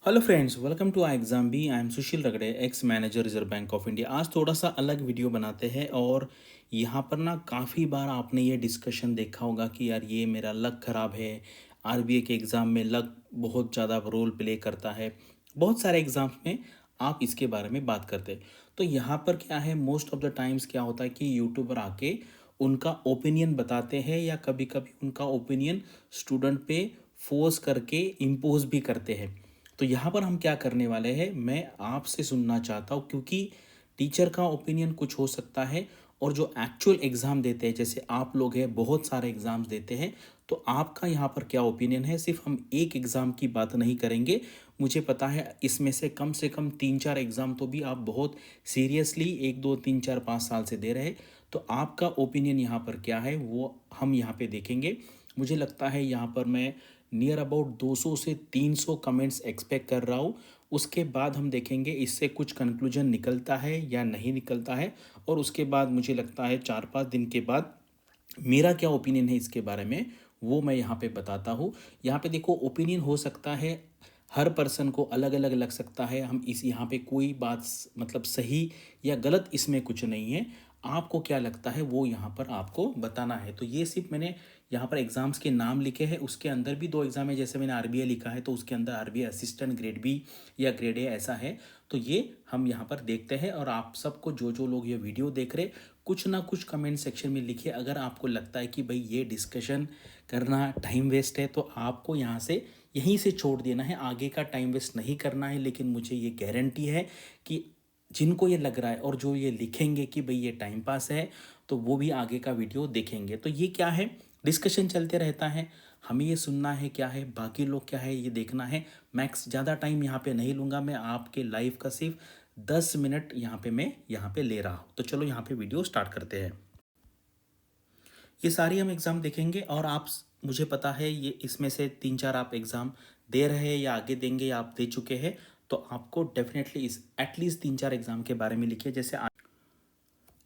Hello friends, welcome to I exam B. I am Sushil Ragade, ex manager Reserve Bank of India. आज थोड़ा सा अलग video बनाते हैं और यहाँ पर ना काफ़ी बार आपने ये डिस्कशन देखा होगा कि यार ये मेरा लक ख़राब है। आरबीआई के एग्ज़ाम में लक बहुत ज़्यादा रोल प्ले करता है। बहुत सारे एग्ज़ाम्स में आप इसके बारे में बात करते हैं। तो यहाँ पर क्या है, मोस्ट ऑफ द टाइम्स क्या होता है कि यूट्यूबर आके उनका ओपिनियन बताते हैं या कभी कभी उनका ओपिनियन स्टूडेंट पे फोर्स करके इम्पोज भी करते हैं। तो यहाँ पर हम क्या करने वाले हैं, मैं आपसे सुनना चाहता हूँ, क्योंकि टीचर का ओपिनियन कुछ हो सकता है और जो एक्चुअल एग्ज़ाम देते हैं, जैसे आप लोग हैं बहुत सारे एग्ज़ाम्स देते हैं, तो आपका यहाँ पर क्या ओपिनियन है। सिर्फ हम एक एग्ज़ाम की बात नहीं करेंगे। मुझे पता है इसमें से कम तीन चार एग्ज़ाम तो भी आप बहुत सीरियसली 1 2 3 4 5 साल से दे रहे हैं। तो आपका ओपिनियन यहाँ पर क्या है वो हम यहाँ पे देखेंगे। मुझे लगता है यहाँ पर मैं नियर अबाउट 200 से 300 कमेंट्स एक्सपेक्ट कर रहा हूँ। उसके बाद हम देखेंगे इससे कुछ कंक्लूजन निकलता है या नहीं निकलता है। और उसके बाद मुझे लगता है 4 5 दिन के बाद मेरा क्या ओपिनियन है इसके बारे में वो मैं यहाँ पे बताता हूँ। यहाँ पे देखो, ओपिनियन हो सकता है, हर पर्सन को अलग अलग लग सकता है। हम इस यहाँ पे कोई बात मतलब सही या गलत इसमें कुछ नहीं है। आपको क्या लगता है वो यहाँ पर आपको बताना है। तो ये सिर्फ मैंने यहाँ पर एग्ज़ाम्स के नाम लिखे हैं। उसके अंदर भी दो एग्ज़ाम है, जैसे मैंने आरबीआई लिखा है तो उसके अंदर आरबीआई असिस्टेंट ग्रेड बी या ग्रेड ए ऐसा है। तो ये हम यहाँ पर देखते हैं। और आप सबको जो जो लोग ये वीडियो देख रहे, कुछ ना कुछ कमेंट सेक्शन में लिखिए। अगर आपको लगता है कि भाई ये डिस्कशन करना टाइम वेस्ट है तो आपको यहाँ से यहीं से छोड़ देना है, आगे का टाइम वेस्ट नहीं करना है। लेकिन मुझे ये गारंटी है कि जिनको ये लग रहा है और जो ये लिखेंगे कि भाई ये टाइम पास है, तो वो भी आगे का वीडियो देखेंगे। तो ये क्या है, डिस्कशन चलते रहता है। हमें ये सुनना है क्या है, बाकी लोग क्या है ये देखना है। मैक्स ज़्यादा टाइम यहाँ पे नहीं लूँगा मैं, आपके लाइफ का सिर्फ 10 मिनट यहाँ पे मैं यहाँ पे ले रहा हूँ। तो चलो यहाँ पे वीडियो स्टार्ट करते हैं। ये सारी हम एग्ज़ाम देखेंगे और मुझे पता है ये इसमें से तीन चार आप एग्ज़ाम दे रहे हैं या आगे देंगे या आप दे चुके हैं। तो आपको डेफिनेटली इस एटलीस्ट तीन चार एग्ज़ाम के बारे में लिखिए। जैसे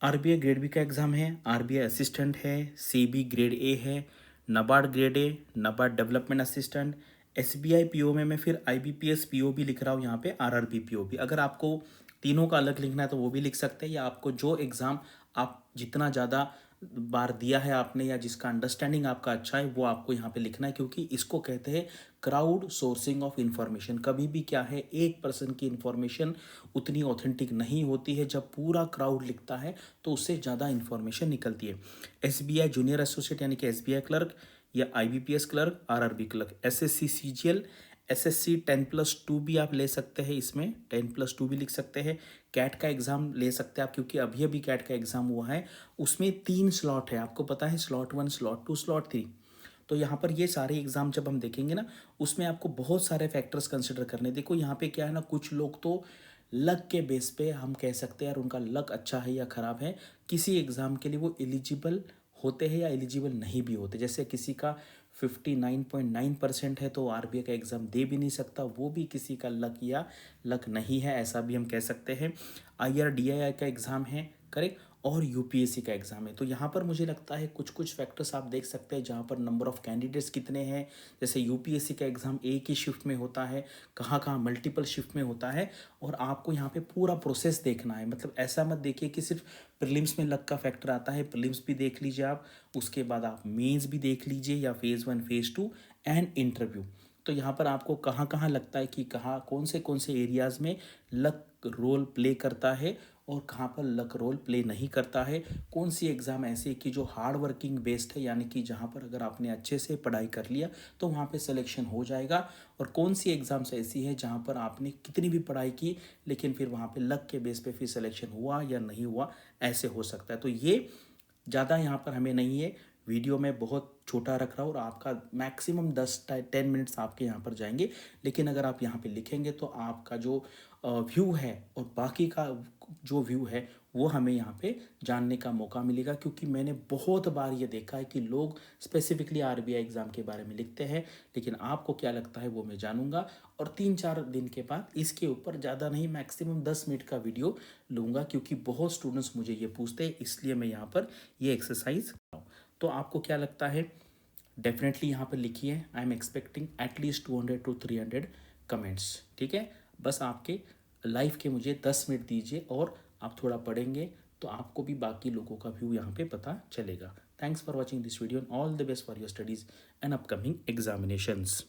आरबीआई ग्रेड बी का एग्ज़ाम है, आरबीआई असिस्टेंट है, सीबी ग्रेड ए है, NABARD grade A, NABARD development assistant, SBI PO में मैं फिर आईबीपीएस पीओ भी लिख रहा हूँ यहाँ पे, आरआरबी पीओ भी। अगर आपको तीनों का अलग लिखना है तो वो भी लिख सकते हैं, या आपको जो एग्ज़ाम आप जितना ज़्यादा बार दिया है आपने या जिसका अंडरस्टैंडिंग आपका अच्छा है वो आपको यहाँ पे लिखना है। क्योंकि इसको कहते हैं क्राउड सोर्सिंग ऑफ इंफॉर्मेशन। कभी भी क्या है, एक पर्सन की इंफॉर्मेशन उतनी ऑथेंटिक नहीं होती है। जब पूरा क्राउड लिखता है तो उससे ज़्यादा इंफॉर्मेशन निकलती है। एसबीआई जूनियर एसोसिएट यानी कि एसबीआई क्लर्क या IBPS clerk, RRB clerk, SSC CGL, SSC 10+2 भी आप ले सकते हैं, इसमें 10+2 भी लिख सकते हैं। कैट का एग्ज़ाम ले सकते हैं आप, क्योंकि अभी अभी कैट का एग्ज़ाम हुआ है। उसमें 3 स्लॉट है, आपको पता है, स्लॉट 1, स्लॉट 2, स्लॉट 3। तो यहाँ पर ये सारे एग्ज़ाम जब हम देखेंगे ना, उसमें आपको बहुत सारे फैक्टर्स कंसिडर करने। देखो यहाँ पे क्या है ना, कुछ लोग तो लक के बेस पे हम कह सकते हैं यार उनका लक अच्छा है या ख़राब है, किसी एग्ज़ाम के लिए वो एलिजिबल होते हैं या एलिजिबल नहीं भी होते। जैसे किसी का 59.9% है तो आरबीआई का एग्ज़ाम दे भी नहीं सकता, वो भी किसी का लक या लक नहीं है, ऐसा भी हम कह सकते हैं। आईआरडीआई का एग्ज़ाम है, करेक्ट, और यूपीएससी का एग्ज़ाम है। तो यहाँ पर मुझे लगता है कुछ कुछ फैक्टर्स आप देख सकते हैं, जहाँ पर नंबर ऑफ़ कैंडिडेट्स कितने हैं। जैसे यूपीएससी का एग्ज़ाम एक ही शिफ्ट में होता है, कहाँ कहाँ मल्टीपल शिफ्ट में होता है। और आपको यहाँ पे पूरा प्रोसेस देखना है। मतलब ऐसा मत देखिए कि सिर्फ प्रीलिम्स में लक का फैक्टर आता है। प्रीलिम्स भी देख लीजिए आप, उसके बाद आप मेंस भी देख लीजिए, या फेज़ 1 फेज़ 2 एंड इंटरव्यू। तो यहाँ पर आपको कहाँ कहाँ लगता है कि कहाँ कौन से एरियाज़ में लक रोल प्ले करता है और कहाँ पर लक रोल प्ले नहीं करता है। कौन सी एग्ज़ाम ऐसी है कि जो हार्ड वर्किंग बेस्ड है, यानी कि जहाँ पर अगर आपने अच्छे से पढ़ाई कर लिया तो वहाँ पे सिलेक्शन हो जाएगा। और कौन सी एग्ज़ाम्स ऐसी है जहाँ पर आपने कितनी भी पढ़ाई की लेकिन फिर वहाँ पे लक के बेस पे फिर सिलेक्शन हुआ या नहीं हुआ, ऐसे हो सकता है। तो ये ज़्यादा यहाँ पर हमें नहीं है, वीडियो में बहुत छोटा रख रहा हूँ और आपका मैक्सिमम 10 10 मिनट्स आपके यहाँ पर जाएंगे। लेकिन अगर आप यहाँ पे लिखेंगे तो आपका जो व्यू है और बाकी का जो व्यू है वो हमें यहाँ पे जानने का मौका मिलेगा। क्योंकि मैंने बहुत बार ये देखा है कि लोग स्पेसिफिकली आरबीआई एग्ज़ाम के बारे में लिखते हैं, लेकिन आपको क्या लगता है वो मैं जानूंगा। और 3 4 दिन के बाद इसके ऊपर ज़्यादा नहीं, मैक्सिमम 10 मिनट का वीडियो लूँगा, क्योंकि बहुत स्टूडेंट्स मुझे ये पूछते हैं, इसलिए मैं यहाँ पर ये एक्सरसाइज कर रहा हूँ। तो आपको क्या लगता है, डेफिनेटली यहाँ पर लिखिए। I am expecting at least 200 to 300 comments, ठीक है। बस आपके लाइफ के मुझे 10 मिनट दीजिए और आप थोड़ा पढ़ेंगे तो आपको भी बाकी लोगों का व्यू यहाँ पे पता चलेगा। Thanks for watching this video, all the best for your studies and upcoming examinations.